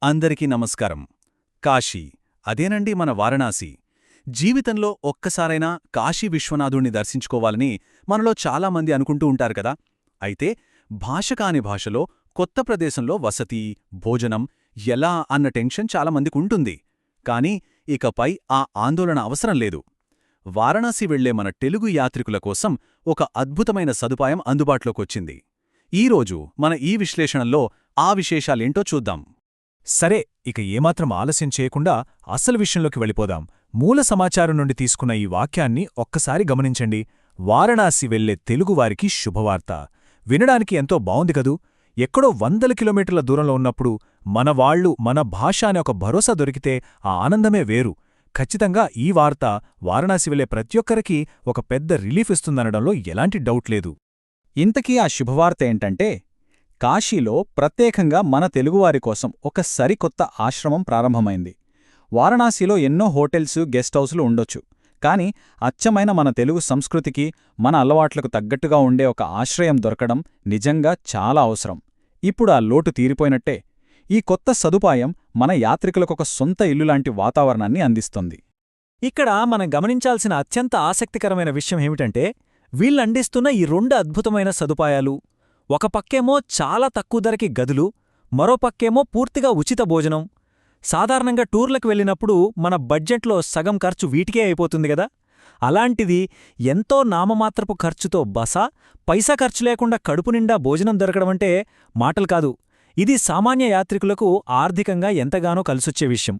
అందరికీ నమస్కారం. కాశీ అదేనండి మన వారణాసి. జీవితంలో ఒక్కసారైనా కాశీ విశ్వనాథుణ్ణి దర్శించుకోవాలని మనలో చాలామంది అనుకుంటూ ఉంటారు కదా. అయితే భాష కాని భాషలో కొత్త ప్రదేశంలో వసతి, భోజనం ఎలా అన్న టెన్షన్ చాలామందికుంటుంది. కాని ఇకపై ఆ ఆందోళన అవసరం లేదు. వారణాసి వెళ్లే మన తెలుగు యాత్రికుల కోసం ఒక అద్భుతమైన సదుపాయం అందుబాటులోకొచ్చింది. ఈరోజు మన ఈ విశ్లేషణలో ఆ విశేషాలేంటో చూద్దాం. సరే, ఇక ఏమాత్రం ఆలస్యం చేయకుండా అసలు విషయంలోకి వెళ్ళిపోదాం. మూల సమాచారం నుండి తీసుకున్న ఈ వాక్యాన్ని ఒక్కసారి గమనించండి. వారణాసి వెళ్లే తెలుగువారికి శుభవార్త. వినడానికి ఎంతో బావుంది కదూ. ఎక్కడో 100 కిలోమీటర్ల దూరంలో ఉన్నప్పుడు మనవాళ్లు, మన భాష అనే ఒక భరోసా దొరికితే ఆ ఆనందమే వేరు. ఖచ్చితంగా ఈ వార్త వారణాసి వెళ్లే ప్రతి ఒక్కరికీ ఒక పెద్ద రిలీఫ్ ఇస్తుందనడంలో ఎలాంటి డౌట్ లేదు. ఇంతకీ ఆ శుభవార్త ఏంటంటే, కాశీలో ప్రత్యేకంగా మన తెలుగువారి కోసం ఒక సరికొత్త ఆశ్రమం ప్రారంభమైంది. వారణాసిలో ఎన్నో హోటల్స్, గెస్ట్ హౌసులు ఉండొచ్చు. కాని అచ్చమైన మన తెలుగు సంస్కృతికి, మన అలవాట్లకు తగ్గట్టుగా ఉండే ఒక ఆశ్రయం దొరకడం నిజంగా చాలా అవసరం. ఇప్పుడు ఆ లోటు తీరిపోయినట్టే. ఈ కొత్త సదుపాయం మన యాత్రికులకొక సొంత ఇల్లులాంటి వాతావరణాన్ని అందిస్తుంది. ఇక్కడ మనం గమనించాల్సిన అత్యంత ఆసక్తికరమైన విషయం ఏమిటంటే, వీళ్ళందిస్తున్న ఈ 2 అద్భుతమైన సదుపాయాలు, ఒక పక్కేమో చాలా తక్కువ ధరకి గదులు, మరో పక్కేమో పూర్తిగా ఉచిత భోజనం. సాధారణంగా టూర్లకు వెళ్ళినప్పుడు మన బడ్జెట్లో సగం ఖర్చు వీటికే అయిపోతుంది గదా. అలాంటిది ఎంతో నామమాత్రపు ఖర్చుతో బస, పైసా ఖర్చు లేకుండా కడుపు నిండా భోజనం దొరకడమంటే మాటలు కాదు. ఇది సామాన్య యాత్రికులకు ఆర్థికంగా ఎంతగానో కలిసొచ్చే విషయం.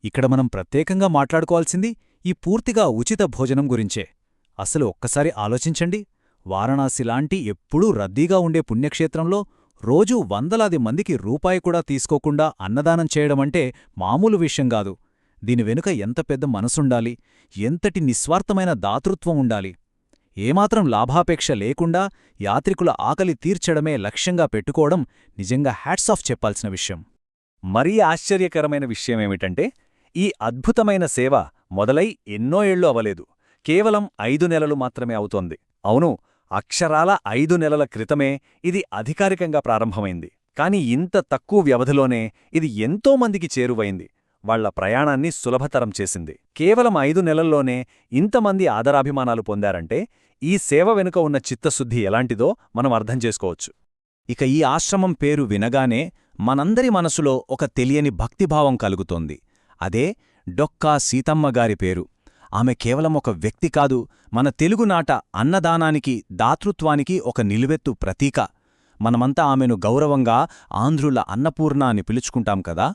ఇక్కడ మనం ప్రత్యేకంగా మాట్లాడుకోవాల్సింది ఈ పూర్తిగా ఉచిత భోజనం గురించే. అసలు ఒక్కసారి ఆలోచించండి. వారణాసిలాంటి ఎప్పుడూ రద్దీగా ఉండే పుణ్యక్షేత్రంలో రోజూ వందలాది మందికి రూపాయి కూడా తీసుకోకుండా అన్నదానం చేయడమంటే మామూలు విషయం కాదు. దీని వెనుక ఎంత పెద్ద మనసుండాలి, ఎంతటి నిస్వార్థమైన దాతృత్వం ఉండాలి. ఏమాత్రం లాభాపేక్ష లేకుండా యాత్రికుల ఆకలి తీర్చడమే లక్ష్యంగా పెట్టుకోవడం నిజంగా హ్యాట్స్ ఆఫ్ చెప్పాల్సిన విషయం. మరీ ఆశ్చర్యకరమైన విషయమేమిటంటే, ఈ అద్భుతమైన సేవ మొదలై ఎన్నో ఏళ్లు అవలేదు. కేవలం 5 నెలలు మాత్రమే అవుతోంది. అవును, అక్షరాల 5 నెలల క్రితమే ఇది అధికారికంగా ప్రారంభమైంది. కాని ఇంత తక్కువ వ్యవధిలోనే ఇది ఎంతోమందికి చేరువైంది. వాళ్ల ప్రయాణాన్ని సులభతరం చేసింది. కేవలం 5 నెలల్లోనే ఇంతమంది ఆదరాభిమానాలు పొందారంటే ఈ సేవ వెనుక ఉన్న చిత్తశుద్ధి ఎలాంటిదో మనం అర్థం చేసుకోవచ్చు. ఇక ఈ ఆశ్రమం పేరు వినగానే మనందరి మనసులో ఒక తెలియని భక్తిభావం కలుగుతోంది. అదే డొక్కా సీతమ్మగారి పేరు. ఆమె కేవలం ఒక వ్యక్తి కాదు, మన తెలుగునాట అన్నదానానికి, దాతృత్వానికి ఒక నిలువెత్తు ప్రతీక. మనమంతా ఆమెను గౌరవంగా ఆంధ్రుల అన్నపూర్ణ అని పిలుచుకుంటాం కదా.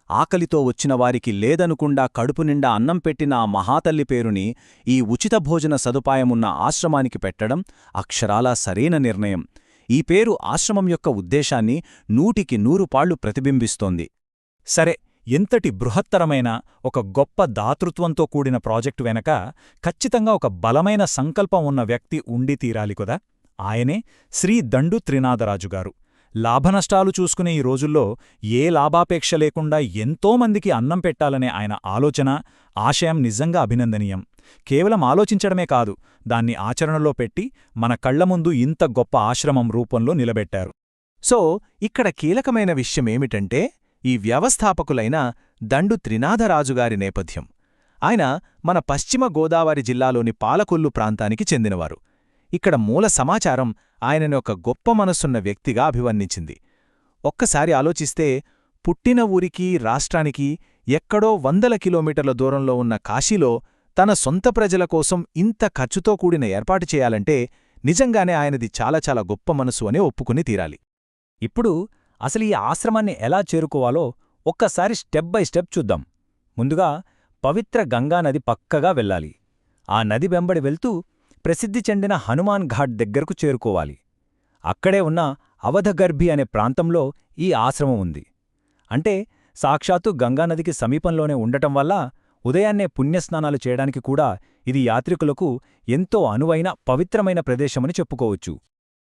ఆకలితో వచ్చినవారికి లేదనుకుండా కడుపునిండా అన్నం పెట్టిన ఆ మహాతల్లి పేరుని ఈ ఉచిత భోజన సదుపాయమున్న ఆశ్రమానికి పెట్టడం అక్షరాలా సరైన నిర్ణయం. ఈ పేరు ఆశ్రమం యొక్క ఉద్దేశాన్ని 100కి 100 పాళ్లు ప్రతిబింబిస్తోంది. సరే, ఎంతటి బృహత్తరమైన ఒక గొప్ప దాతృత్వంతో కూడిన ప్రాజెక్టు వెనక ఖచ్చితంగా ఒక బలమైన సంకల్పం ఉన్న వ్యక్తి ఉండి తీరాలి కదా. ఆయనే శ్రీ దండు త్రినాథరాజుగారు. లాభనష్టాలు చూసుకునే ఈ రోజుల్లో ఏ లాభాపేక్ష లేకుండా ఎంతోమందికి అన్నం పెట్టాలనే ఆయన ఆలోచన, ఆశయం నిజంగా అభినందనీయం. కేవలం ఆలోచించడమే కాదు, దాన్ని ఆచరణలో పెట్టి మన కళ్ల ముందు ఇంత గొప్ప ఆశ్రమం రూపంలో నిలబెట్టారు. సో ఇక్కడ కీలకమైన విషయమేమిటంటే, ఈ వ్యవస్థాపకులైన దండు త్రినాథరాజుగారి నేపథ్యం. ఆయన మన పశ్చిమ గోదావరి జిల్లాలోని పాలకొల్లు ప్రాంతానికి చెందినవారు. ఇక్కడ మూల సమాచారం ఆయనని ఒక గొప్ప మనసున్న వ్యక్తిగా అభివర్ణించింది. ఒక్కసారి ఆలోచిస్తే, పుట్టిన ఊరికి, రాష్ట్రానికి ఎక్కడో 100 కిలోమీటర్ల దూరంలో ఉన్న కాశీలో తన సొంత ప్రజల కోసం ఇంత ఖర్చుతో కూడిన ఏర్పాటు చేయాలంటే నిజంగానే ఆయనది చాలా చాలా గొప్ప మనసు అనే ఒప్పుకుని తీరాలి. ఇప్పుడు అసలు ఈ ఆశ్రమాన్ని ఎలా చేరుకోవాలో ఒక్కసారి స్టెప్ బై స్టెప్ చూద్దాం. ముందుగా పవిత్ర గంగానది పక్కగా వెళ్ళాలి. ఆ నది వెంబడి వెళ్తూ ప్రసిద్ధి చెందిన హనుమాన్ ఘాట్ దగ్గరకు చేరుకోవాలి. అక్కడే ఉన్న అవధగర్భి అనే ప్రాంతంలో ఈ ఆశ్రమం ఉంది. అంటే సాక్షాత్తు గంగానదికి సమీపంలోనే ఉండటం వల్ల ఉదయాన్నే పుణ్యస్నానాలు చేయడానికి కూడా ఇది యాత్రికులకు ఎంతో అనువైన పవిత్రమైన ప్రదేశమని చెప్పుకోవచ్చు.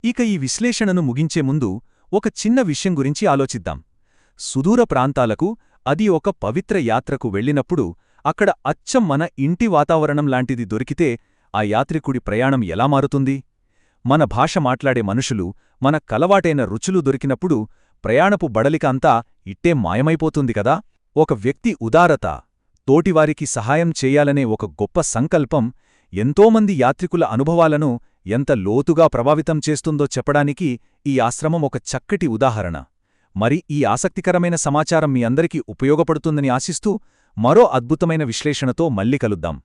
ఇక ఈ విశ్లేషణను ముగించే ముందు ఒక చిన్న విషయం గురించి ఆలోచిద్దాం. సుదూర ప్రాంతాలకు, అది ఒక పవిత్ర యాత్రకు వెళ్ళినప్పుడు అక్కడ అచ్చం మన ఇంటి వాతావరణం లాంటిది దొరికితే ఆ యాత్రికుడి ప్రయాణం ఎలా మారుతుంది? మన భాష మాట్లాడే మనుషులు, మన కలవాటైన రుచులు దొరికినప్పుడు ప్రయాణపు బడలిక అంతా ఇట్టే మాయమైపోతుంది కదా. ఒక వ్యక్తి ఉదారత, తోటివారికి సహాయం చేయాలనే ఒక గొప్ప సంకల్పం ఎంతోమంది యాత్రికుల అనుభవాలను ఎంత లోతుగా ప్రభావితం చేస్తుందో చెప్పడానికి ఈ ఆశ్రమం ఒక చక్కటి ఉదాహరణ. మరి ఈ ఆసక్తికరమైన సమాచారం మీ అందరికీ ఉపయోగపడుతుందని ఆశిస్తూ మరో అద్భుతమైన విశ్లేషణతో మళ్ళీ కలుద్దాం.